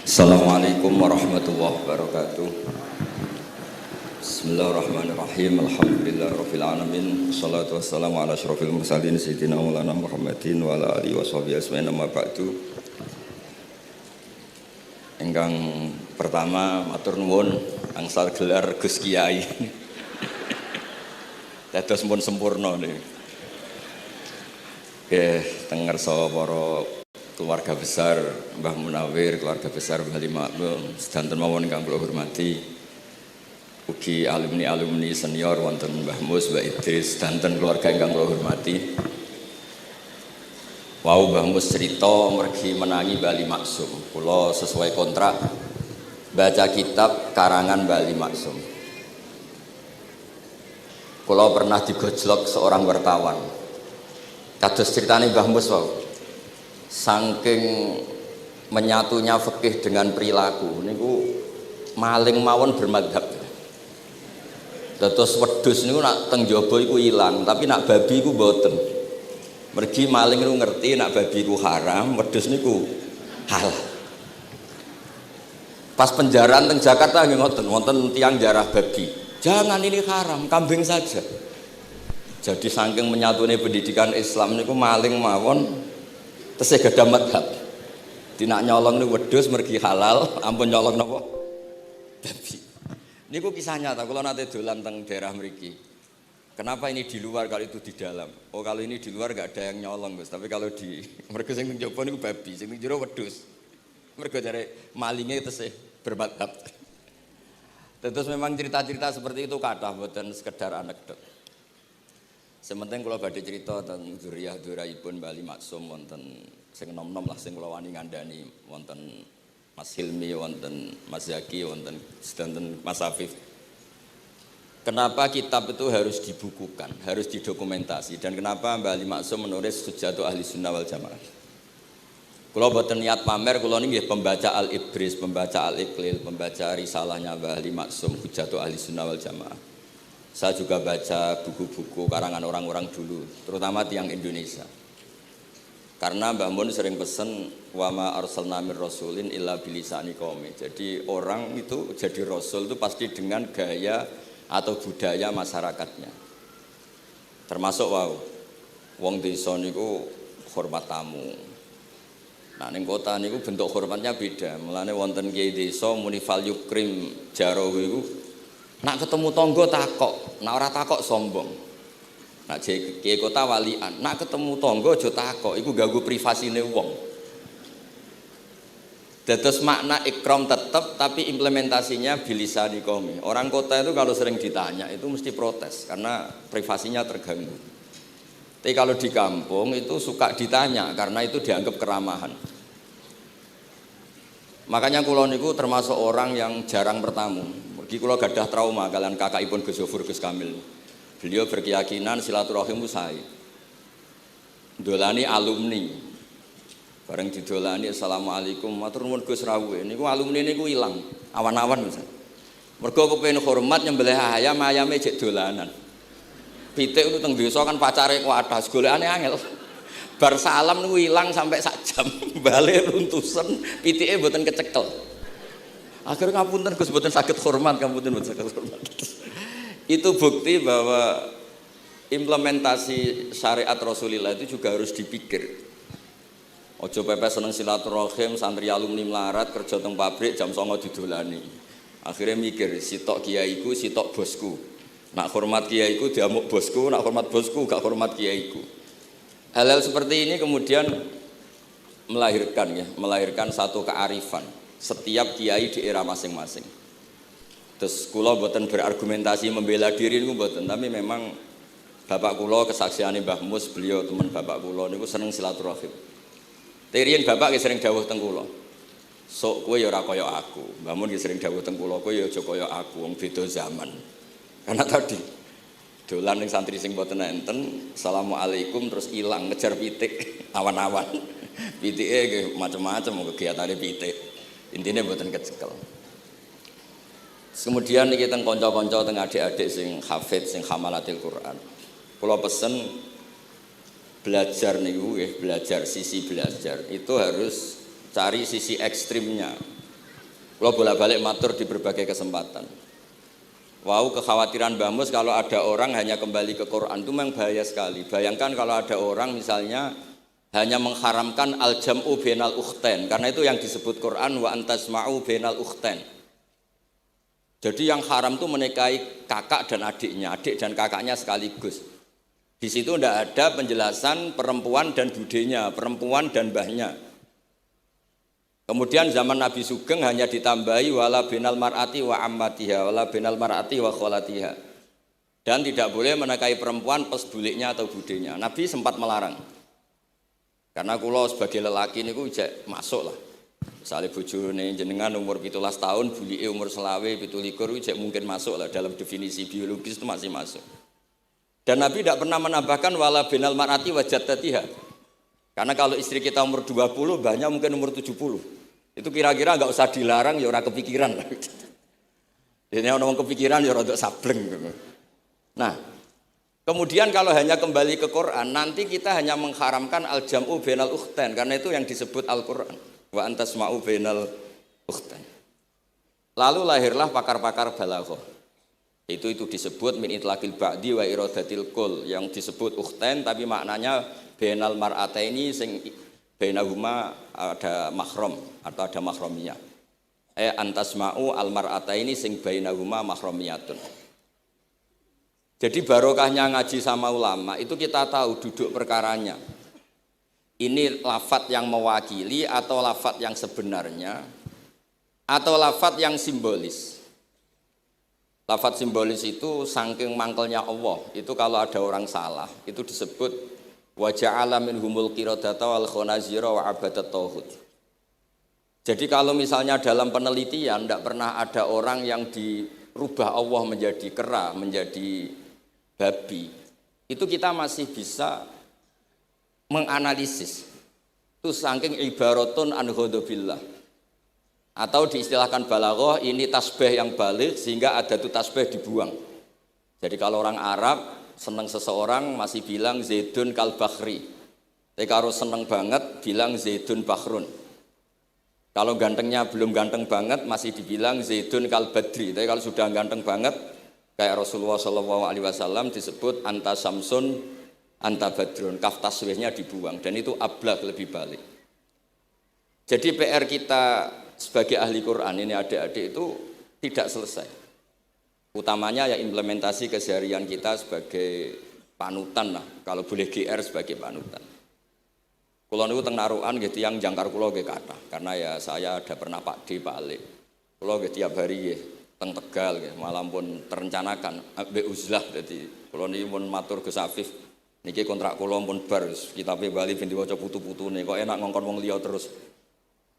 Assalamualaikum warahmatullahi wabarakatuh. Bismillahirrahmanirrahim. Alhamdulillahirabbil alamin. Wassalatu wassalamu ala asyrofil mursalin sayyidina Maulana Muhammadin wa ala alihi washabihi ajmain amma ba'du. Ingkang pertama matur nuwun angsal gelar Gus Kiai. Dados pun sempurna niki. Nggih, teng ngarsa para keluarga besar Mbah Munawir, keluarga besar Mbah Makmum, sedanten mawon ingkang kula hormati. Ugi alumni senior wonten Mbah Mus, Mbah Idris, sedanten keluarga ingkang kula hormati. Wau Mbah Mus cerita mergi menangi Bali Maksum. Kula sesuai kontrak baca kitab karangan Bali Maksum. Kula pernah digojlok seorang wartawan. Kados ceritane Mbah Mus wau. Saking menyatunya fikih dengan perilaku niku maling mawon bermadhab. Dados wedhus niku nak teng jaba iku ilang, tapi nak babi iku mboten. Mergi maling niku ngerti nak babi iku haram, wedhus niku halal. Pas penjaraan teng Jakarta nggih ngoten, wonten tiyang jarah babi. Jangan ini haram, kambing saja. Jadi saking menyatune pendidikan Islam niku maling mawon tesih gadah madhab. Dinak nyolong niku wedhus mergi halal, ampun nyolong napa? Babi. Niku kisah nyata, kula nate dolan teng daerah mriki. Kenapa ini di luar kalau itu di dalam? Oh, kalau ini di luar enggak ada yang nyolong, Gus. Tapi kalau di mergo sing teng jaba niku babi, sing teng jero wedhus. Mergo jare malinge tesih bermadhab. Terus memang cerita-cerita seperti itu kathah mboten sekedar anekdot. Sementing kula badhe crita tentang dzurriyyah-dzurriyyahipun Bali Maksum wonten sing nom-nom lah sing kula wani ngandani wonten Mas Hilmi, wonten Mas Zaki, wonten sedanten Mas Afif. Kenapa kitab itu harus dibukukan, harus didokumentasi, dan kenapa Bali Maksum menulis Hujjatul Ahli Sunnah wal Jamaah? Kula boten niat pamer, kula niki nggih pembaca Al-Ibris, pembaca Al-Iqlil, pembaca risalahnya Bali Maksum Hujjatul Ahli Sunnah wal Jamaah. Saya juga baca buku-buku karangan orang-orang dulu, terutama tiang Indonesia. Karena Mbah Mun sering pesen wa ma arsalna mir rasulin illa bilisani qaumi. Jadi orang itu jadi rasul itu pasti dengan gaya atau budaya masyarakatnya. Termasuk wong desa niku hormat tamu. Nah ning kota niku bentuk hormatnya beda. Mulane wonten kiai desa munifal yukrim jarawi iku nak ketemu tangga takok, nak ora takok sombong. Nak kiai kota walian, nak ketemu tangga aja takok, iku ganggu privasine wong. Dados makna ikram tetap, tapi implementasinya bilisani qaumi. Orang kota itu kalau sering ditanya itu mesti protes karena privasinya terganggu. Tapi kalau di kampung itu suka ditanya karena itu dianggap keramahan. Makanya kula niku termasuk orang yang jarang bertamu. Mergi kula gadah trauma kalian kakakipun Gus Zofur Gus Kamil. Beliau berkeyakinan silaturahim itu sae. Dolani alumni. Bareng didolani assalamualaikum matur nuwun Gus rawuh. Niku alumni niku ilang, awan-awan Mas. Mergo kepengin hormat nyembelih ayam, ayame jek dolanan. Pitik itu teng desa kan pacare kuwathah, golekane angel. Bar salam niku ilang sampai sak jam. Bali runtusen, pitike mboten kecekel. Akhirnya ngapunten Gus mboten saged hormat, ngapunten mboten saged hormat. Itu bukti bahwa implementasi syariat Rasulullah itu juga harus dipikir. Ojo pepes seneng silaturahim, santri alumni melarat kerja teng pabrik jam 09.00 didolani. Akhirnya mikir, sitok kiaiku, sitok bosku. Nak hormat kiaiku diamuk bosku, nak hormat bosku gak hormat kiaiku. Hal-hal seperti ini kemudian melahirkan satu kearifan setiap kiai di era masing-masing. Terus kula mboten berargumentasi membela diri niku mboten, tapi memang bapak kula kesaksiane Mbah Mus, beliau teman bapak kula niku seneng silaturahim. Teriyen bapak ki sering dawuh teng kula. Sok kowe ya ora kaya aku. Mbah Mun ki sering dawuh teng kula, kowe ya aja kaya aku, wong beda zaman. Karena tadi dolan ning santri sing mboten enten, assalamualaikum terus ilang ngejar pitik awan-awan. Pitike nggih macam-macam kegiatane pitik. Intinya mboten kecekel. Kemudian niki teng kanca-kanca teng adik-adik sing hafid sing hamalatil Quran. Kula pesen belajar niku nggih, belajar sisi belajar itu harus cari sisi ekstrimnya. Kalau bolak-balik matur di berbagai kesempatan. Wow, kekhawatiran Mbah Mus kalau ada orang hanya kembali ke Quran itu memang bahaya sekali. Bayangkan kalau ada orang misalnya hanya mengharamkan al-jam'u bainal ukhtain, karena itu yang disebut Quran wa antasma'u bainal ukhtain. Jadi yang haram itu menikahi kakak dan adiknya, adik dan kakaknya sekaligus. Di situ tidak ada penjelasan perempuan dan budenya, perempuan dan mbahnya. Kemudian zaman Nabi Sugeng hanya ditambahi wala binal mar'ati wa ammatiha, wala binal mar'ati wa kholatiha. Dan tidak boleh menikahi perempuan pesbuliknya atau budenya. Nabi sempat melarang. Karena kula sebagai lelaki niku ijek masuk lah. Misalnya bojone jenengan umur 17 tahun, bulike umur selawe 17 ijek mungkin masuk lah dalam definisi biologis itu masih masuk. Dan Nabi tidak pernah menambahkan wala binal mar'ati wa jaddatiha. Karena kalau istri kita umur 20, banyak mungkin umur 70. Itu kira-kira enggak usah dilarang ya ora kepikiran lah. Jadi orang kepikiran ya rada sableng. Nah, kemudian kalau hanya kembali ke Quran, nanti kita hanya mengharamkan al-jam'u bainal ukhtain, karena itu yang disebut Al-Quran. Wa antasma'u bainal ukhtain. Lalu lahirlah pakar-pakar balaghah. Itu disebut min itlaqil ba'di wa iradatil kul, yang disebut ukhtain tapi maknanya bainal mar'ataini sing bainahuma ada mahram atau ada mahramiyah. Antasma'u al mar'ataini sing bainahuma mahramiyatun. Jadi barokahnya ngaji sama ulama itu kita tahu duduk perkaranya. Ini lafadz yang mewakili atau lafadz yang sebenarnya atau lafadz yang simbolis. Lafadz simbolis itu saking mangkelnya Allah. Itu kalau ada orang salah itu disebut wa ja'ala minhumul qiradata wal khanazira wa abadat tauhid. Jadi kalau misalnya dalam penelitian tidak pernah ada orang yang dirubah Allah menjadi kera, menjadi babi, itu kita masih bisa menganalisis. Itu saking ibaratun an ghadabillah. Atau diistilahkan balaghah, ini tasbih yang balik sehingga ada tuh tasbih dibuang. Jadi kalau orang Arab senang seseorang masih bilang Zaidun kal bakhri. Tapi kalau senang banget bilang Zaidun bakhrun. Kalau gantengnya belum ganteng banget masih dibilang Zaidun kal badri. Tapi kalau sudah ganteng banget kayak Rasulullah SAW disebut anta samsun anta badrun. Kaf taswihnya dibuang dan itu ablaq lebih balik. Jadi PR kita sebagai ahli Quran ini adik-adik itu tidak selesai. Utamanya ya implementasi keseharian kita sebagai panutan lah, kalau boleh GR sebagai panutan. Kulo niku teng Narukan nggih tiyang jangkar kulo nggih kathah, karena ya saya ada pernah Pak D, Pak Ali. Kulo nggih tiap hari nggih teng Tegal nggih, malam pun terencanakan ambek uzlah dadi kulo niki pun matur Gus Afif. Niki kontrak kulo pun bar kitabe Bali ben diwaca putu-putune kok enak ngongkon wong liya terus.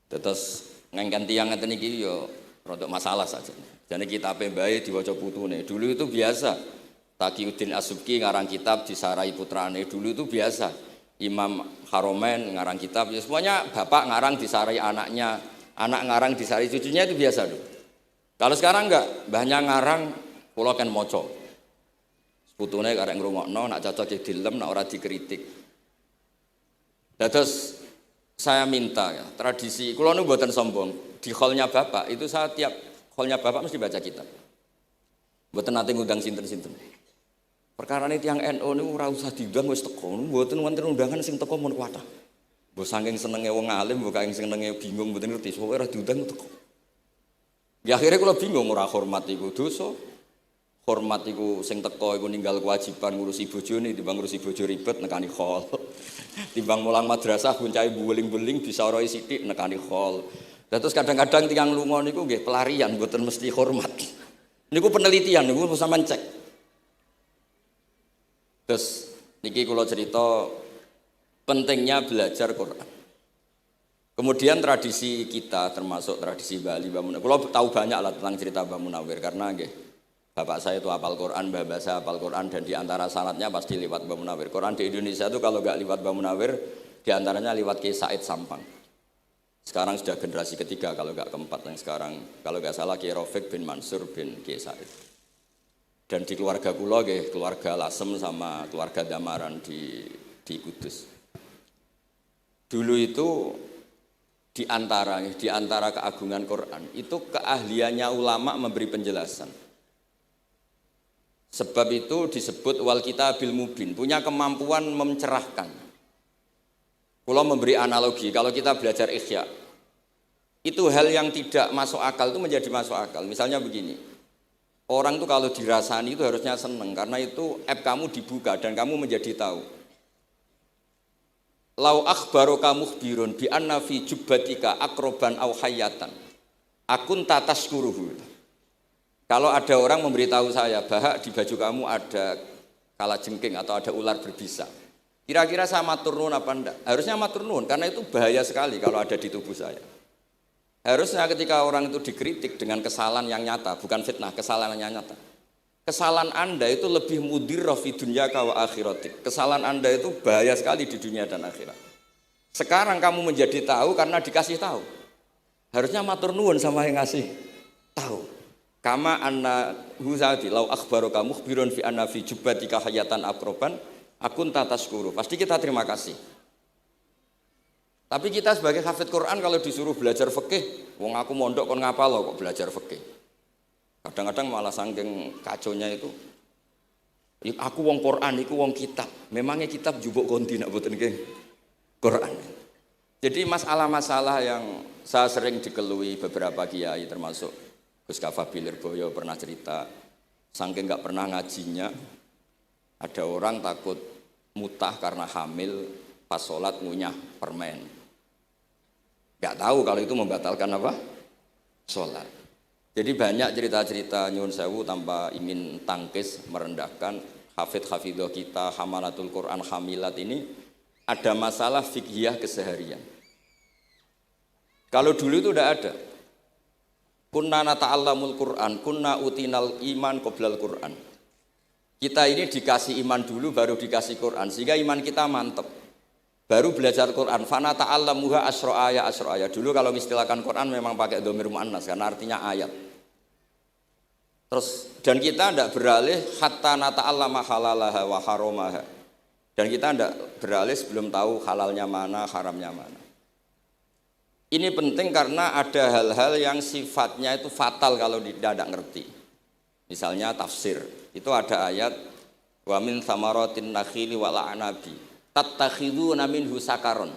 Terus ngengken tiyang ngeten iki ya rodok masalah saja. Jadi kitab bae diwaca putune. Dulu itu biasa. Taqiyuddin As-Subki ngarang kitab disarai putrane. Dulu itu biasa. Imam Haromen ngarang kitab. Ya semuanya bapak ngarang disarai anaknya, anak ngarang disarai cucunya itu biasa dulu. Kalau sekarang enggak, mbahnya ngarang kula kan maca. Putune karek ngrungokno, nak cocok dilem, nak ora dikritik. Terus saya minta ya, tradisi kula niku mboten sombong. Di hallnya bapak itu saya tiap hallnya bapak mesti baca kitab. Mboten nate ngundang sinten-sinten. Perkara ini tiang NU niku ora usah diundang wis teko. Mboten wonten undangan sing teko mun kuwatah. Mbok saking senenge wong alim, mbok saking senenge bingung mboten ngerti, pokoke ora diundang teko. Ya akhirnya kula bingung ora hormat iku dosa. Hormat iku sing teko iku ninggal kewajiban ngurusi bojone timbang ngurusi bojo ribet nekani hall. Timbang mulang madrasah buncahe buling-buling bisa roi sithik nekani hall. Terus kadang-kadang tiang lunga niku nggih pelarian mboten mesti hormat. Niku penelitian niku sampean cek. Terus niki kula cerita pentingnya belajar Quran. Kemudian tradisi kita termasuk tradisi Bali Mbah Munawir. Kula tahu banyak lah tentang cerita Mbah Munawir karena nggih bapak saya itu hafal Quran, mbah saya hafal Quran dan di antara sanadnya pasti lewat Mbah Munawir. Quran di Indonesia itu kalau enggak lewat Mbah Munawir di antaranya lewat Kiai Said Sampang. Sekarang sudah generasi ketiga kalau enggak keempat yang sekarang kalau enggak salah Kiai Rafiq bin Mansur bin Kiai Said. Dan di keluarga kula nggih keluarga Lasem sama keluarga Damaran di Kudus. Dulu itu di antara keagungan Quran itu keahliannya ulama memberi penjelasan. Sebab itu disebut wal kitabil mubin, punya kemampuan mencerahkan. Kalau memberi analogi, kalau kita belajar Ihya, itu hal yang tidak masuk akal itu menjadi masuk akal. Misalnya begini, orang tuh kalau dirasani itu harusnya seneng karena itu app kamu dibuka dan kamu menjadi tahu. Lau akhbaroka mukhbirun bi anna fi jubbatika akroban aw hayatan akun tataskuruhu. Kalau ada orang memberitahu saya bahwa di baju kamu ada kalajengking atau ada ular berbisa, kira-kira saya matur nuwun apa enggak? Harusnya matur nuwun karena itu bahaya sekali kalau ada di tubuh saya. Harusnya ketika orang itu dikritik dengan kesalahan yang nyata, bukan fitnah, kesalahan yang nyata. Kesalahan Anda itu lebih mudirrah fi dunyaka wa akhiratik. Kesalahan Anda itu bahaya sekali di dunia dan akhirat. Sekarang kamu menjadi tahu karena dikasih tahu. Harusnya matur nuwun sama yang ngasih tahu. Kama anna huzati lau akhbaroka mukhbirun fi anna fi jubbatika hayatan akroban akun tataskuru. Pasti kita terima kasih. Tapi kita sebagai hafid Quran kalau disuruh belajar fikih, wong aku mondok kon ngapal lo kok belajar fikih. Kadang-kadang malah saking kaconya itu, aku wong Quran, aku wong kitab. Memangnya kitab jubuk konti nak boten nggih Quran. Jadi masalah-masalah yang saya sering dikelui beberapa kiai termasuk Gus Kafabil Lirboyo pernah cerita, saking nggak pernah ngajinya, ada orang takut mutah karena hamil pas sholat ngunyah permen. Nggak tahu kalau itu membatalkan apa? Sholat. Jadi banyak cerita-cerita nyuwun sewu tanpa ingin tangkis merendahkan hafidh-hafidhah kita, hamalatul Quran, hamilat ini ada masalah fiqhiyah keseharian. Kalau dulu itu udah ada. Kunna nata'allamul Quran, kunna utinal iman qoblal Quran. Kita ini dikasih iman dulu baru dikasih Quran sehingga iman kita mantep. Baru belajar Quran, fana ta'allamuha asro'aya. Dulu kalau mengistilahkan Quran memang pakai dhamir mu'annas karena artinya ayat. Terus dan kita tidak beralih hatta nata'allama halalaha wa haromaha. Dan kita tidak beralih sebelum tahu halalnya mana, haramnya mana. Ini penting karena ada hal-hal yang sifatnya itu fatal kalau tidak ngerti. Misalnya tafsir, itu ada ayat wa min thamaratin nakhili wa la'anabi tattakhiduna minhu sakaron.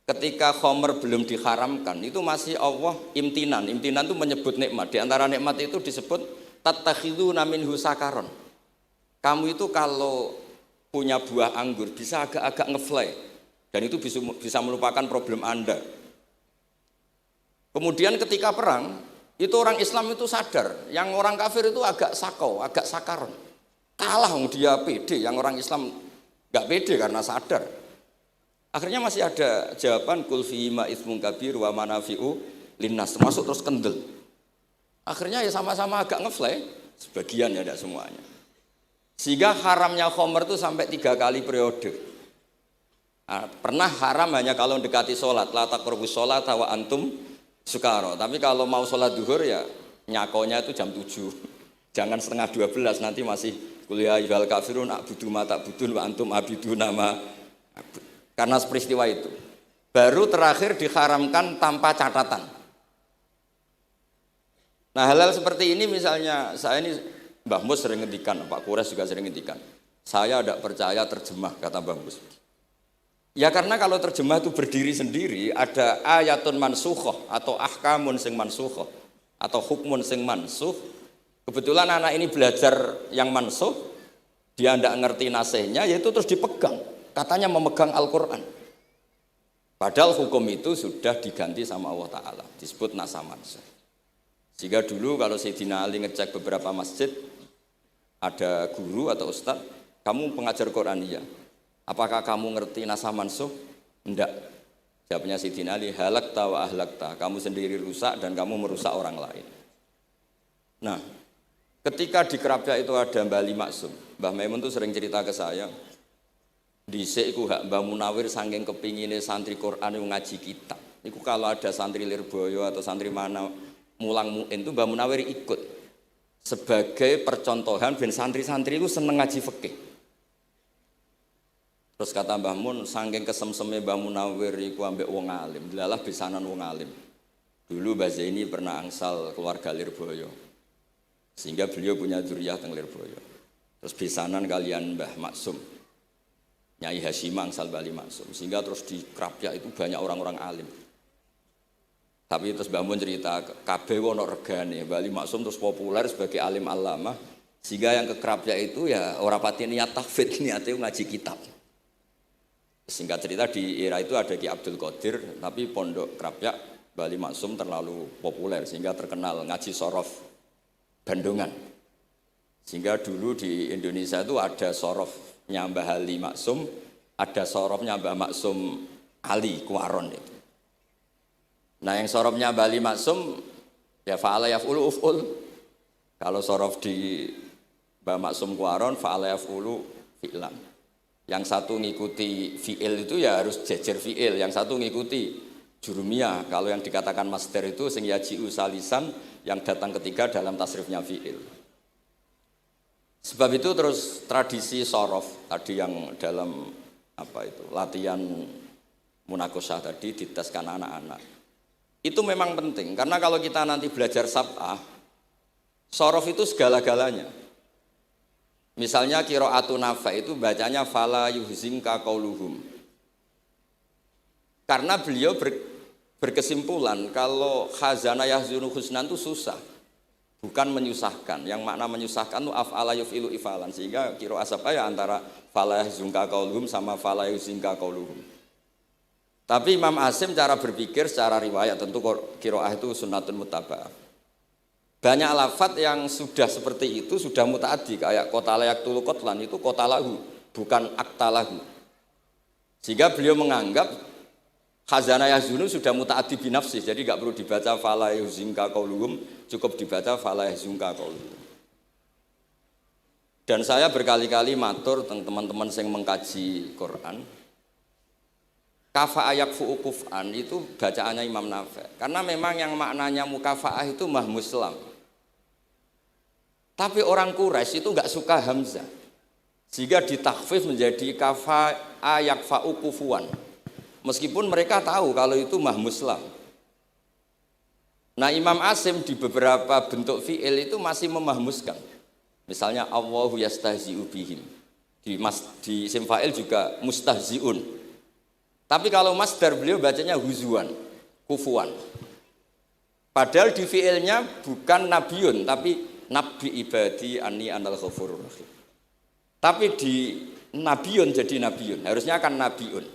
Ketika khomer belum diharamkan, itu masih Allah imtinan. Imtinan itu menyebut nikmat. Di antara nikmat itu disebut tattakhiduna minhu sakaron. Kamu itu kalau punya buah anggur bisa agak-agak ngefly dan itu bisa melupakan problem Anda. Kemudian ketika perang, itu orang Islam itu sadar, yang orang kafir itu agak sakau, agak sakaron. Kalah dia pede, yang orang Islam gak pede karena sadar. Akhirnya masih ada jawaban kul fi ma itsmun kabir wa manafi'u linnas, termasuk terus kendel. Akhirnya ya sama-sama agak ngefly, sebagian ya tidak semuanya. Sehingga haramnya khomer itu sampai 3 kali periode. Nah, pernah haram hanya kalau mendekati sholat, la taqrabus sholat wa antum sukaro. Tapi kalau mau sholat duhur ya nyakonya itu jam 7. Jangan setengah 12 nanti masih kuliah ibal kafirun a'budu ma ta'budun wa antum abiduna ma. Karena peristiwa itu baru terakhir diharamkan tanpa catatan. Nah hal-hal seperti ini misalnya saya ini Mbah Mus sering ngendikan, Pak Kures juga sering ngendikan, saya tidak percaya terjemah, kata Mbah Mus. Ya karena kalau terjemah itu berdiri sendiri, ada ayatun mansukhoh atau ahkamun sing mansukhoh atau hukmun sing mansuh. Kebetulan anak ini belajar yang mansuh, dia tidak ngerti nasihnya, yaitu terus dipegang. Katanya memegang Al-Quran. Padahal hukum itu sudah diganti sama Allah Ta'ala, disebut nasah mansuh. Sehingga dulu kalau Sayyidina Ali ngecek beberapa masjid, ada guru atau ustaz, kamu pengajar Quran iya. Apakah kamu ngerti nasah mansuh? Enggak. Jawabnya Sayyidina Ali, halakta wa ahlakta. Kamu sendiri rusak dan kamu merusak orang lain. Nah, ketika di Kerapia itu ada Mbah Ali Maksum, Mbah Maimun itu sering cerita ke saya, dhisik iku hak Mbah Munawir saking kepingine santri Quran yang ngaji kitab. Iku kalau ada santri Lirboyo atau santri mana mulang muin itu Mbah Munawir ikut sebagai percontohan ben santri-santri itu seneng ngaji fikih. Terus kata Mbah Mun, saking kesemseme Mbah Munawir iku ambek wong alim, delalah besanan wong alim. Dulu Mbah Zaini pernah angsal keluarga Lirboyo. Sehingga beliau punya dzurriyyah teng Lirboyo. Terus besanan kalian Mbah Maksum. Nyai Hasyim angsal Bali Maksum. Sehingga terus di Krapyak itu banyak orang-orang alim. Tapi terus Mbah Mun cerita kabeh ono regane, Bali Maksum terus populer sebagai alim alama. Sehingga yang ke Krapyak itu ya ora pati niat tahfidz, niate ngaji kitab. Singkat cerita di era itu ada Ki Abdul Qadir, tapi pondok Krapyak Bali Maksum terlalu populer sehingga terkenal ngaji sorof Bandungan. Sehingga dulu di Indonesia itu ada sorofnya Mbah Ali Maksum, ada sorofnya Mbah Maksum Ali Kuaron itu. Nah yang sorofnya Mbah Ali Maksum ya fa'ala yaf'ulu uf'ul. Kalau sorof di Mbah Maksum Kuaron fa'ala yaf'ulu fi'lan. Yang satu ngikuti fi'il itu ya harus jejer fi'il, yang satu ngikuti jurumiyah. Kalau yang dikatakan masdar itu sing yaji'u salisan, yang datang ketiga dalam tasrifnya fi'il. Sebab itu terus tradisi sorof tadi yang dalam latihan munakosah tadi diteskan anak-anak. Itu memang penting karena kalau kita nanti belajar sab'ah, sorof itu segala-galanya. Misalnya qiraatun Nafi' itu bacanya fala yuhzinka qauluhum. Karena beliau berkesimpulan kalau khazana yahzunu husnan itu susah. Bukan menyusahkan. Yang makna menyusahkan itu af'ala yuf'ilu ifalan. Sehingga qiraat apa ya antara fala yuhzinka qauluhum sama fala yuhzinka qauluhum. Tapi Imam Asim cara berpikir secara riwayat tentu qiraat itu sunnatun muttaba'ah. Banyak lafadz yang sudah seperti itu sudah mutaaddi kayak kota layak tulu kotlan itu kota lahu bukan akta lahu. Sehingga beliau menganggap khazana yahzunu sudah mutaaddi binafsi, jadi nggak perlu dibaca fala yuhzinka qauluhum, cukup dibaca fala yahzunka qauluhum. Dan saya berkali-kali matur teman-teman yang mengkaji Quran, kafa ayak fu'ukuf'an itu bacaannya Imam Nafi'. Karena memang yang maknanya mukafa'ah itu mahmuslam. Tapi orang Quraisy itu enggak suka hamzah. Sehingga ditakhfif menjadi kafa ayak fa'ukufuan. Meskipun mereka tahu kalau itu mahmuslam. Nah Imam Asim di beberapa bentuk fi'il itu masih memahmuskan. Misalnya Allahu yastahzi'u bihim. Di isim fa'il juga mustahzi'un. Tapi kalau masdar beliau bacanya huzuan, kufuan. Padahal di fi'ilnya bukan nabiyun, tapi nabi ibadi anni anal ghafurur rahim. Tapi di nabiyun jadi nabiyun, harusnya kan nabiun.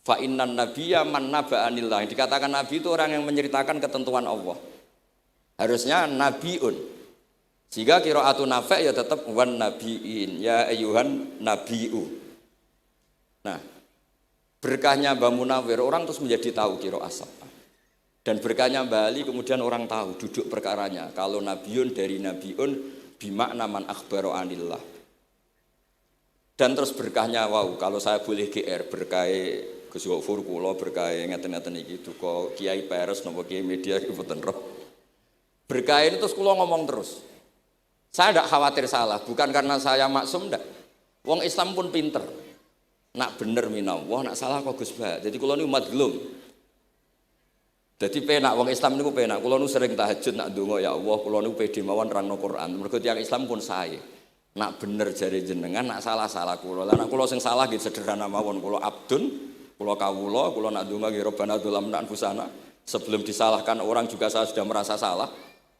Fa innan nabiyya man naba'anillah. Dikatakan nabi itu orang yang menceritakan ketentuan Allah. Harusnya nabiun. Jika qiraatun Nafi' ya tetap wan nabiin, ya ayyuhan nabiu. Nah, berkahnya Mbah Munawir orang terus menjadi tahu qiraat sab'ah. Dan berkahnya Mbah Ali kemudian orang tahu duduk perkaranya. Kalau nabiun dari nabiun bimakna man akhbaro anillah. Dan terus berkahnya kalau saya boleh GR berkah Gus Gofur kula berkah ngeten-ngeten iki duka Kiai Peres napa Kiai Media iki mboten roh. Berkah ini terus kula ngomong terus. Saya tidak khawatir salah, bukan karena saya maksum ndak. Wong Islam pun pinter. Nak bener minallah, nak salah kok Gus Bah. Jadi kula niku madlum. Jadi penak wong Islam niku penak. Kula nu sering tahajud nak ndonga ya Allah, kula nu pede mawon nerangno Quran. Mergo tiyang Islam pun sae. Nak bener jare jenengan, nak salah kula. Lah nak kula sing salah nggih sederhana mawon. Kula abdun, kula kawula, kula nak ndonga nggih Rabbana dzalamna anfusana. Sebelum disalahkan orang juga saya sudah merasa salah.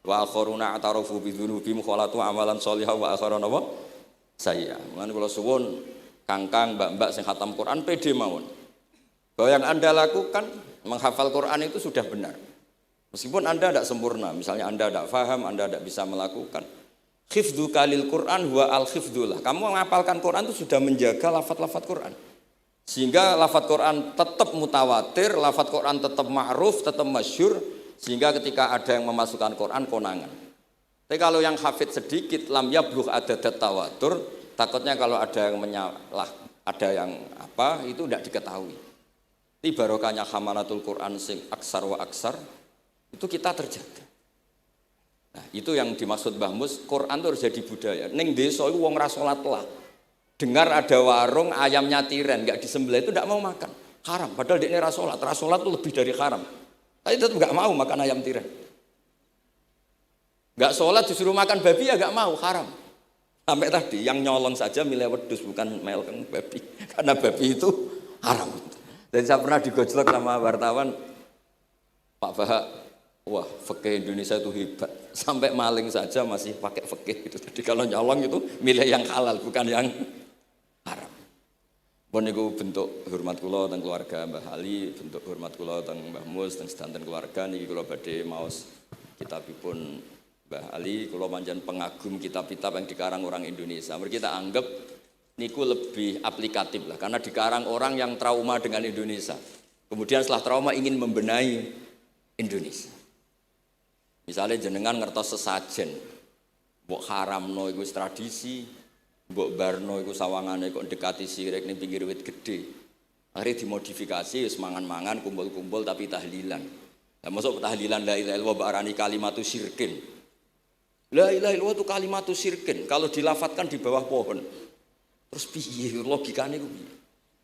Wa akharuna atarafu bi dzunubihim khalatu amalan shalihah wa akharuna wa sayya. Mulane kula suwun kangkang mbak-mbak sing khatam Quran pede mawon. Bahwa yang Anda lakukan menghafal Quran itu sudah benar. Meskipun Anda tidak sempurna, misalnya Anda tidak faham, Anda tidak bisa melakukan. Khifdhu kalil Quran huwa al-khifdullah. Kamu menghafalkan Quran itu sudah menjaga lafaz-lafaz Quran. Sehingga lafaz Quran tetap mutawatir, lafaz Quran tetap ma'ruf, tetap masyhur, sehingga ketika ada yang memasukkan Quran konangan. Tapi kalau yang hafid sedikit, lam yablugh adadat tawatur, takutnya kalau ada yang menyalah, ada yang itu tidak diketahui. Ini barokahnya hamalatul Quran sing aksar wa aksar itu kita terjaga. Nah, itu yang dimaksud Mbah Mus, Quran itu harus jadi budaya. Ning desa iku wong ra salat lah. dengar ada warung ayamnya tiren nggak disembelih itu tidak mau makan, haram. Padahal dia ini rasolat itu lebih dari haram. Tapi tetap nggak mau makan ayam tiren. Nggak sholat disuruh makan babi ya nggak mau, haram. Sampai tadi yang nyolong saja milih wedus bukan melken babi, karena babi itu haram. Dan saya pernah digojlok sama wartawan, Pak Bahak, wah fikih Indonesia itu hebat, sampai maling saja masih pakai fikih itu. Jadi kalau nyolong itu milih yang halal bukan yang haram. Pun niku bentuk hormat kula teng keluarga Mbah Ali, bentuk hormat kula teng Mbah Mus teng sedanten keluarga niki kula badhe maos kitabipun Mbah Ali, kula pancen pengagum kitab-kitab yang dikarang orang Indonesia. Mereka kita anggap niku lebih aplikatif lah, karena dikarang orang yang trauma dengan Indonesia. Kemudian setelah trauma ingin membenahi Indonesia. Misalnya jenengan ngertos sesajen, mbok haramno iku tradisi, mbok barno iku sawangane kok dekati sirik ning pinggir wit gede. Akhirnya dimodifikasi wis mangan-mangan, kumpul-kumpul tapi tahlilan. Lah masuk tahlilan la ilaha illallah barani kalimatu syirkin. La ilaha illallah itu kalimatu syirkin kalau dilafatkan di bawah pohon. Terus piye logikane ku piye?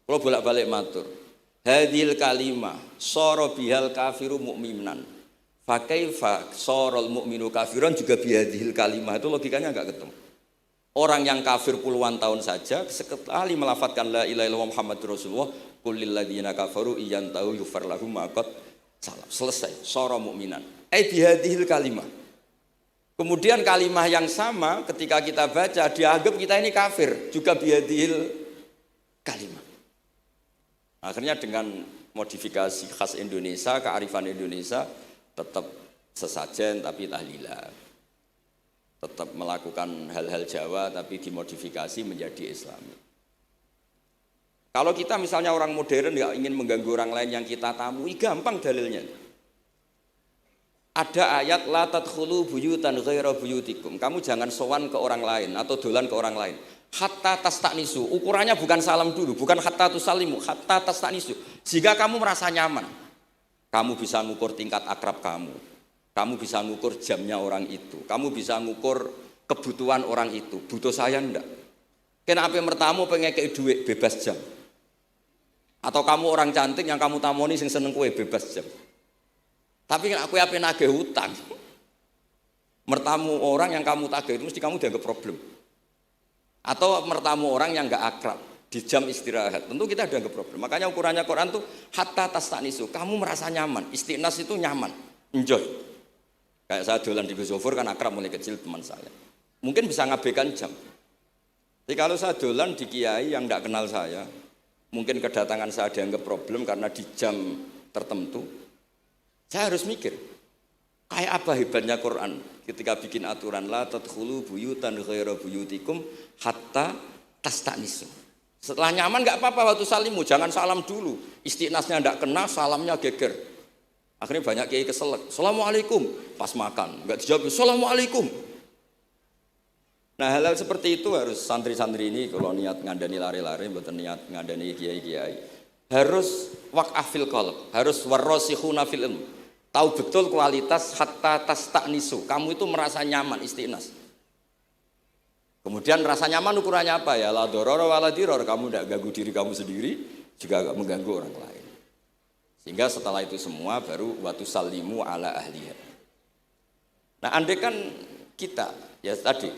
Kalau bolak-balik matur. Hadhil kalimah sara bihal kafiru mu'minan. Fa kaifa saral mu'minu kafiran juga bihadhil kalimah, itu logikanya enggak ketemu. Orang yang kafir puluhan tahun saja sekali melafatkan la ilaha illallah Muhammadur Rasulullah qul lil ladzina kafaru iyantahu yufar lahum ma qad salam. Selesai, sara mu'minan. Bihadhil kalimah. Kemudian kalimah yang sama ketika kita baca dianggap kita ini kafir juga bihadhil kalimah. Akhirnya dengan modifikasi khas Indonesia, kearifan Indonesia, tetap sesajen tapi tahlilan. Tetap melakukan hal-hal Jawa tapi dimodifikasi menjadi Islami. Kalau kita misalnya orang modern nggak ingin mengganggu orang lain yang kita tamui, gampang dalilnya. Ada ayat la tadkhulu buyutan ghaira buyutikum. Kamu jangan sowan ke orang lain atau dolan ke orang lain. Hatta tastanisu. Ukurannya bukan salam dulu, bukan hatta tusalimu, hatta tastanisu. Jika kamu merasa nyaman, kamu bisa ngukur tingkat akrab kamu. Kamu bisa ngukur jamnya orang itu. Kamu bisa ngukur kebutuhan orang itu. Butuh saya enggak? Kenapa mertamu pengen kei duit bebas jam? Atau kamu orang cantik yang kamu tamoni sing seneng kue bebas jam. Tapi aku ape nagih hutang. Mertamu orang yang kamu tagih itu mesti kamu dianggap problem. Atau mertamu orang yang enggak akrab di jam istirahat, tentu kita dianggap problem. Makanya ukurannya Quran tuh hatta tastanisu, kamu merasa nyaman. Istiqnas itu nyaman, enjoy. Kayak saya dolan di Besofur kan akrab mulai kecil teman saya. Mungkin bisa ngabaikan jam. Jadi kalau saya dolan di kiai yang enggak kenal saya, mungkin kedatangan saya dianggap problem karena di jam tertentu. Saya harus mikir, kayak apa hebatnya Quran ketika bikin aturan la tadkhulu buyutan ghaira buyutikum hatta tastanisu. Setelah nyaman enggak apa-apa waktu salimu, jangan salam dulu. Istiqnasnya enggak kena, salamnya geger. Akhirnya banyak kiai keselak. Assalamualaikum pas makan, enggak dijawab Assalamualaikum. Nah, hal-hal seperti itu harus santri-santri ini kalau niat ngandani lari-lari, mboten niat ngandani kiai-kiai. Harus waqaf fil qalb, harus warasikhuna fil ilm. Tahu betul kualitas hatta tastanisu. Kamu itu merasa nyaman istiqnas. Kemudian rasa nyaman ukurannya apa ya? La dororo wala diror. Kamu tidak ganggu diri kamu sendiri, juga tidak mengganggu orang lain. Sehingga setelah itu semua baru watu salimu ala ahliya. Nah, andai kan kita ya tadi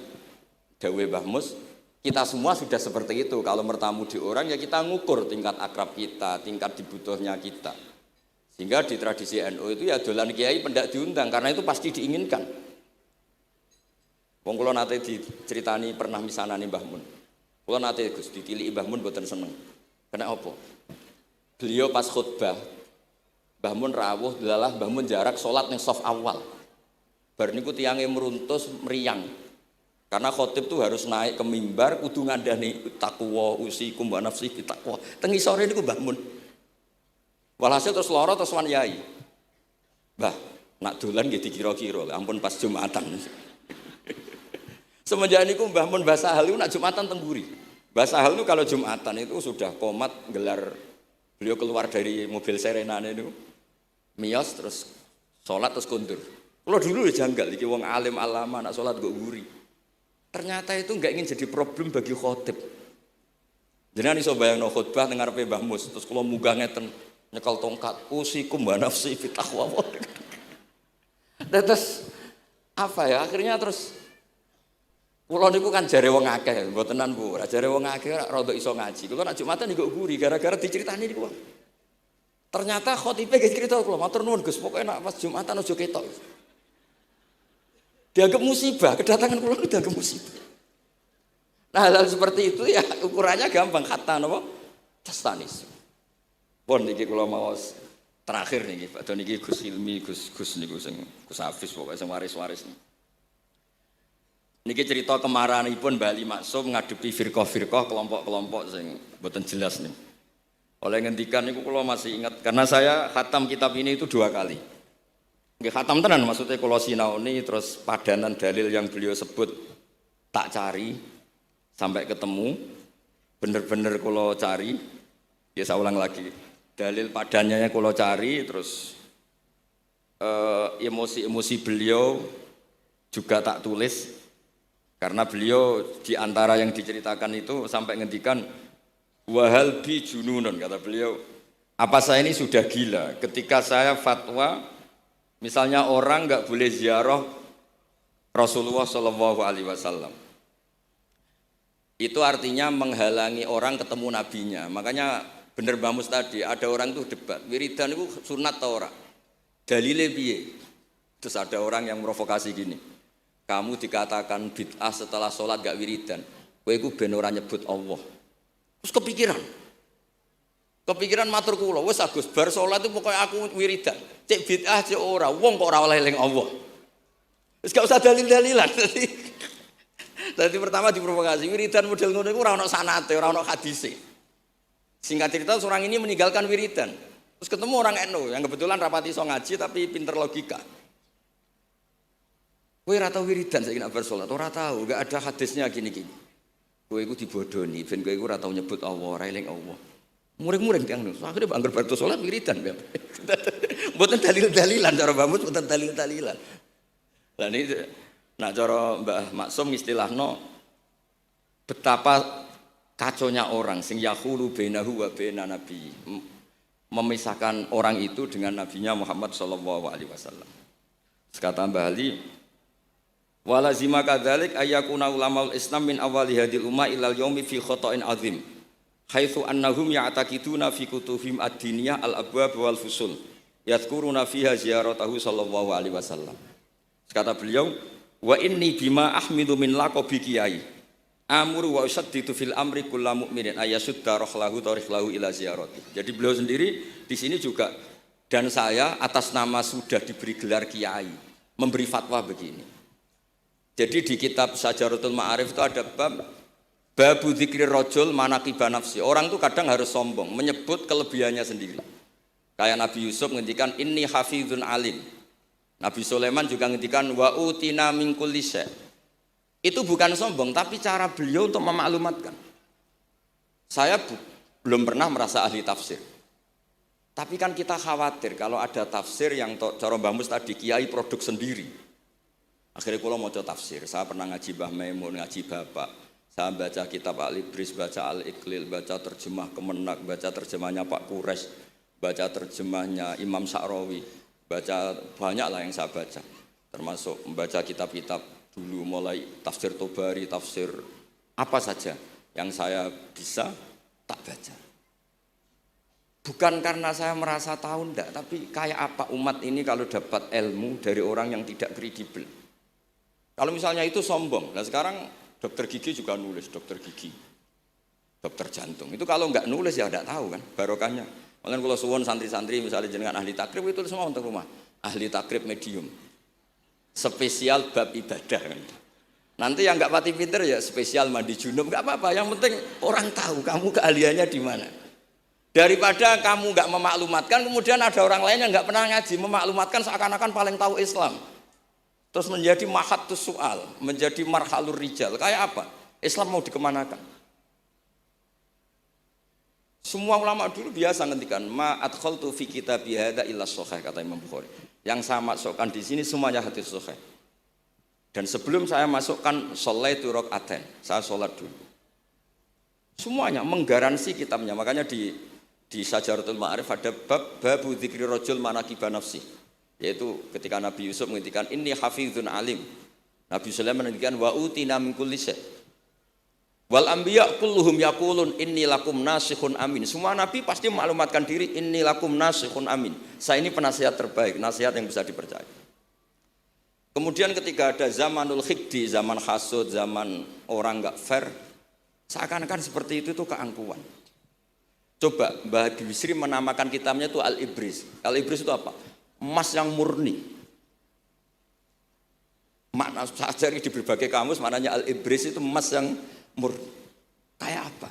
Dawe Mbah Mus, kita semua sudah seperti itu. Kalau bertamu di orang ya kita ngukur tingkat akrab kita, tingkat dibutuhnya kita. Sehingga di tradisi NU itu ya dolan kiai pendak diundang karena itu pasti diinginkan. Wong kula nate diceritani pernah misanani Mbah Mun. Kula nate Gus ditiliki Mbah Mun mboten seneng. Kena apa? Beliau pas khutbah Mbah Mun rawuh delalah Mbah Mun jarak salat ning saf awal. Bar niku tiyange meruntus meriang. Karena khotib tuh harus naik ke mimbar kudu ngandani takwa usikum wa nafsi takwa. Teng isore niku Mbah Mun. Walhasil terus loro terus wan yai. Mbah, nak dolan nggih dikira-kira, ampun pas Jumatan. Semenjak niku Mbah Mun Mbah Sahal niku nak Jumatan teng mburi. Mbah Sahal niku kalau Jumatan itu sudah komat gelar, beliau keluar dari mobil serenane niku. Miyos terus salat terus kundur. Kalau dulu ya janggal iki wong alim alama nak salat kok mburi. Ternyata itu enggak ingin jadi problem bagi khotib. Jenengan iso bayangno khutbah teng ngarepe Mbah Mus, terus kula munggah ngeten nyekel tongkat, usikum wa nafsi fi taqwa. Terus apa ya? Akhirnya terus kula niku kan jare wong akeh, mbotenan Bu. Jare wong akeh rada iso ngaji. Kula nek Jumatan niku guri gara-gara diceritani niku. Ternyata khotibe ge cerita kula, matur nuwun Gus, pokoke nek pas Jumatan aja ketok. Dianggap musibah, kedatangan kula itu dianggap musibah. Nah, hal seperti itu ya ukurannya gampang, kata napa? Tastanis. Pun niki kula mau terakhir niki, Pak niki Gus Ilmi, Gus niku sing Gus Hafiz pokoke sing waris-waris niki. Niki cerita kemarahanipun Mbah Ali Maksum ngadepi firqah-firqah kelompok-kelompok sing mboten jelas nih. Oleh ngendikan niku kula masih ingat karena saya khatam kitab ini itu 2 kali. Nggih khatam tenan maksudnya kula sinaoni terus padanan dalil yang beliau sebut tak cari sampai ketemu, bener-bener kula cari, ya saya ulang lagi, dalil padannya kula cari, terus emosi-emosi beliau juga tak tulis, karena beliau diantara yang diceritakan itu sampai ngendikan, wahal bi jununun, kata beliau, apa saya ini sudah gila, ketika saya fatwa, misalnya orang nggak boleh ziarah Rasulullah SAW. Itu artinya menghalangi orang ketemu nabinya. Makanya bener Mbah Mus tadi, ada orang tuh debat, wiridan itu sunat atau ora? Dalile piye? Terus ada orang yang provokasi gini. Kamu dikatakan bid'ah setelah sholat gak wiridan. Kowe iku ben ora nyebut Allah. Terus kepikiran matur kula, wis Agus bar sholat itu pokoknya aku wiridan. Cek bid'ah cek ora, wong kok ora oleh eling Allah. Wis gak usah dalil-dalilan. Tadi pertama diprovokasi, wiridan model ngono iku ora ono sanate, ora ono hadise. Singkat cerita orang ini meninggalkan wiridan. Terus ketemu orang NU yang kebetulan rapati iso ngaji tapi pinter logika. Kowe ora tau wiridan saiki nek bar salat, ora tau, enggak ada hadisnya gini-gini. Kowe iku dibodoni, ben kowe iku ora tau nyebut Allah, ora eling Allah. Muring-muring tiyang nu. Akhire anggar bar salat wiridan. Mboten dalil-dalilan cara Mbah Mus, mboten dalil-dalilan. Lah niki nah cara Mbah Maksum istilahno betapa kaconya orang sing yahulu bainahu wa baina nabi, memisahkan orang itu dengan nabinya Muhammad sallallahu alaihi wasallam. Kata Mbah Ali, walazima kadzalik ayyakuna ulamaul Islam min awali hadil umma ilal yaumi fi khata'in azim. Haitsu annahum ya'taqiduna fi kutubihim ad-diniyah al-abwab wal fusul. Yadhkuruna fiha ziyaratahu sallallahu alaihi wasallam. Kata beliau, wa inni bima ahmidu min laqabi kiai amuru wa usaddidu fil amri kullu mu'minin ayasudda rahlahu tariklahu ila ziyarati. Jadi beliau sendiri di sini juga dan saya atas nama sudah diberi gelar kiai memberi fatwa begini. Jadi di kitab Sajaratul Ma'arif itu ada babu dzikri rajul manaqiba nafsi. Orang itu kadang harus sombong menyebut kelebihannya sendiri. Kayak Nabi Yusuf ngendikan inni hafizun alim. Nabi Sulaiman juga ngendikan wa utina min kulli syai'. Itu bukan sombong, tapi cara beliau untuk memaklumatkan. Saya belum pernah merasa ahli tafsir. Tapi kan kita khawatir kalau ada tafsir yang cara Mbah Mus tadi kiai produk sendiri. Akhirnya kalau mau tafsir, saya pernah ngaji Mbah Maimun, ngaji Bapak. Saya baca kitab Al-Ibris, baca Al-Iqlil, baca terjemah Kemenak, baca terjemahnya Pak Quraisy, baca terjemahnya Imam Sa'rawi. Baca banyak lah yang saya baca, termasuk membaca kitab-kitab dulu mulai tafsir Tobari, tafsir apa saja yang saya bisa tak baca. Bukan karena saya merasa tahu enggak, tapi kayak apa umat ini kalau dapat ilmu dari orang yang tidak kredibel. Kalau misalnya itu sombong, nah sekarang dokter gigi juga nulis, dokter gigi, dokter jantung, itu kalau enggak nulis ya enggak tahu kan barokahnya. Makanya kalau suwon santri-santri misalnya jenengan ahli takrib itu semua untuk rumah. Ahli takrib medium. Spesial bab ibadah. Nanti yang enggak pati pinter ya spesial mandi junub, enggak apa-apa. Yang penting orang tahu kamu keahliannya di mana. Daripada kamu enggak memaklumatkan, kemudian ada orang lain yang enggak pernah ngaji memaklumatkan seakan-akan paling tahu Islam. Terus menjadi mahatus soal, menjadi marhalur rijal. Kayak apa? Islam mau dikemanakan? Semua ulama dulu biasa ngendikan ma adkhaltu fi kitabi hadza illa shahih, kata Imam Bukhari. Yang saya masukkan di sini semuanya hadis sahih. Dan sebelum saya masukkan sholaitu rakaatain, saya sholat dulu. Semuanya menggaransi kitabnya. Makanya di Syajaratul Ma'arif ada babu dzikri rajul manaqiba nafsi. Yaitu ketika Nabi Yusuf menghentikan inni hafizun alim. Nabi Sulaiman menghentikan wa utina min kulli syai'. Wal anbiya kulluhum yaqulun inni lakum nasikhun amin. Semua nabi pasti maklumatkan diri inni lakum nasikhun amin. Saya ini penasihat terbaik, nasihat yang bisa dipercaya. Kemudian ketika ada zamanul khiddi, zaman hasud, zaman orang enggak fair, seakan-akan seperti itu tuh keangkuhan. Coba Mbah Bisri menamakan kitabnya itu Al-Ibris. Al-Ibris itu apa? Emas yang murni. Makna saya cari di berbagai kamus maknanya Al-Ibris itu emas yang murni. Kayak apa?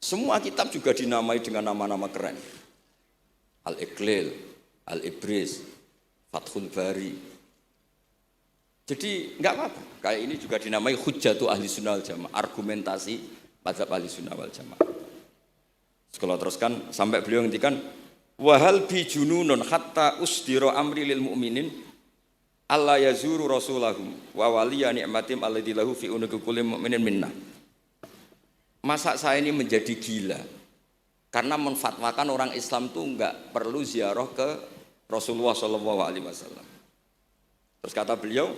Semua kitab juga dinamai dengan nama-nama keren. Al-Iqlil, Al-Ibris, Fathul Bari. Jadi enggak apa-apa. Kayak ini juga dinamai Hujjatu Ahli Sunnah wal Jamaah, argumentasi mazhab Ahli Sunnah wal Jamaah. Kalau teruskan sampai beliau ngendikan wahal bi jununun hatta usdira amri lil mu'minin alla yazuru rasulahum wa waliya ni'matim alladzi lahu fi unuqi kulli mu'minin minna. Masa saya ini menjadi gila karena menfatwakan orang Islam itu enggak perlu ziarah ke Rasulullah sallallahu alaihi wasallam. Terus kata beliau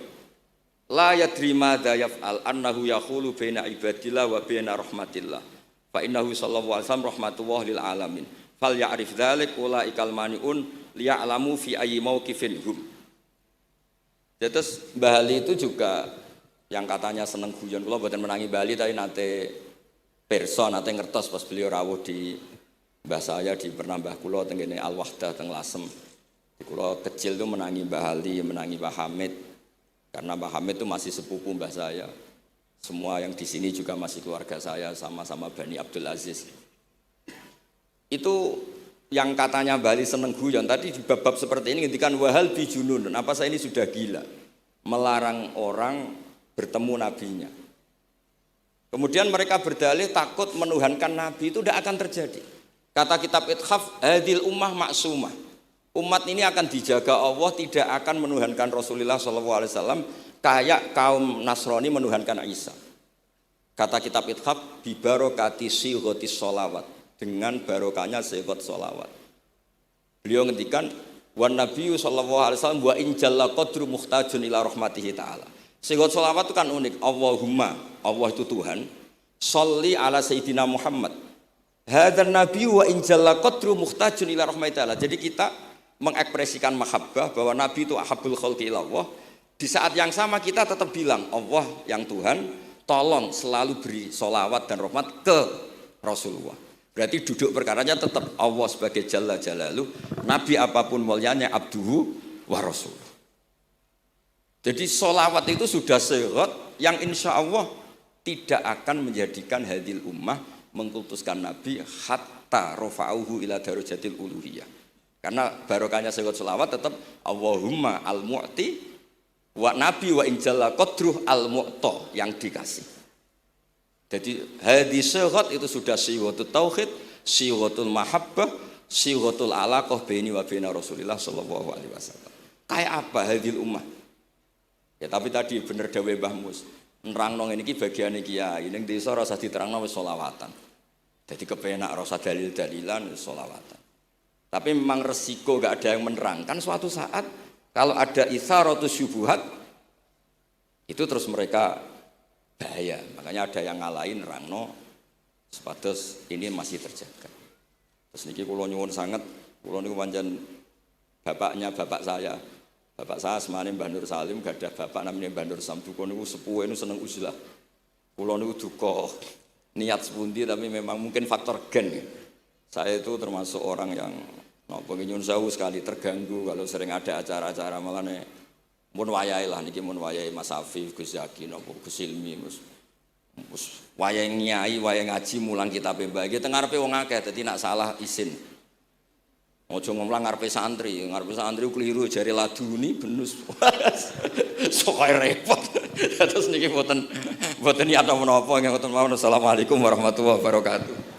la yadri madza yaf'al annahu yaqulu baina ibadillah wa baina rahmatillah fa innahu sallallahu alaihi wasallam rahmatullah lil alamin fal ya'rif dzalik ulaikal maniun liya'lamu fi ayyi mauqifin hum. Terus Mbah Ali itu juga yang katanya seneng guyon, kula mboten menangi Mbah Ali tapi nate pirsa nate ngertos pas beliau rawuh di mbah saya di Pernambah kula teng kene Al Wahdah teng Lasem. Di kula kecil tuh menangi Mbah Ali, menangi Mbah Hamid. Karena Mbah Hamid itu masih sepupu mbah saya. Semua yang di sini juga masih keluarga saya, sama-sama Bani Abdul Aziz. Itu yang katanya Mbah Ali seneng guyon tadi di bab-bab seperti ini ngendikan wahal bijunun. Apa saya ini sudah gila melarang orang bertemu nabinya. Kemudian mereka berdalih takut menuhankan nabi itu tidak akan terjadi. Kata kitab Ithaf hadil ummah maksumah. Umat ini akan dijaga Allah, tidak akan menuhankan Rasulullah SAW kayak kaum Nasrani menuhankan Isa. Kata kitab Ithaf bibarokati sighotis sholawat, dengan barokahnya sighot sholawat. Beliau ngendikan wan nabiyyu sallallahu alaihi wasallam wa in jalla qadru muhtajun ila rahmatihi ta'ala. Sighot sholawat itu kan unik. Allahumma, Allah itu Tuhan, sholli ala sayyidina Muhammad. Hadzal nabiyyu wa in jalla qadru muhtajun ila rahmatihi ta'ala. Jadi kita mengekspresikan mahabbah bahwa Nabi itu ahabbul khalqi ilallah. Di saat yang sama kita tetap bilang Allah yang Tuhan tolong selalu beri sholawat dan rahmat ke Rasulullah. Berarti duduk perkaranya tetap Allah sebagai Jalla Jalaluh, Nabi apapun mulianya abduhu wa rasuluh. Jadi sholawat itu sudah syirat yang insya Allah tidak akan menjadikan hadil ummah mengkultuskan Nabi hatta rafa'uhu ila darajatil uluhiyah. Karena barokahnya syirat sholawat tetap Allahumma al-mu'ti wa nabi wa injalla qadruh al-mu'ta yang dikasih. Jadi hadis syirat itu sudah syihatul tauhid, syihatul mahabbah, syihatul alaqah baini wa baina Rasulillah sallallahu alaihi wasallam. Kayak apa hadil ummah? Ya tapi tadi bener dawe Mbah Mus. Nerangno ngene iki bagiane kiai ning desa ora usah diterangno wis sholawatan. Jadi kepenak ora usah dalil-dalilan wis sholawatan. Tapi memang resiko gak ada yang menerangkan suatu saat kalau ada itsaratus syubuhat itu terus mereka bahaya. Makanya ada yang ngalahin nerangno sepatus ini masih terjaga. Terus niki kula nyuwun sanget, kula niku pancen bapaknya bapak saya. Bapak saya semane Mbah Nur Salim gak ada bapak namanya Mbah Nur Sam. Duka niku sepuhe niku seneng uzlah. Kula niku duka niat sepundi tapi memang mungkin faktor gen ya. Saya itu termasuk orang yang nyun sewu sekali terganggu kalau sering ada acara-acara malah nih mun wayahe lah niki mun wayahe Mas Afif, Gus Zaki napa Gus Ilmi mus wayahe nyai, wayahe ngaji mulang kitab mbah iki teng ngarepe wong akeh dadi nak salah izin. Ojo ngomong ngarepe santri keliru jare laduni benus. Sok repot. Terus niki mboten niat menapa nggih mboten mawon. Assalamualaikum warahmatullahi wabarakatuh.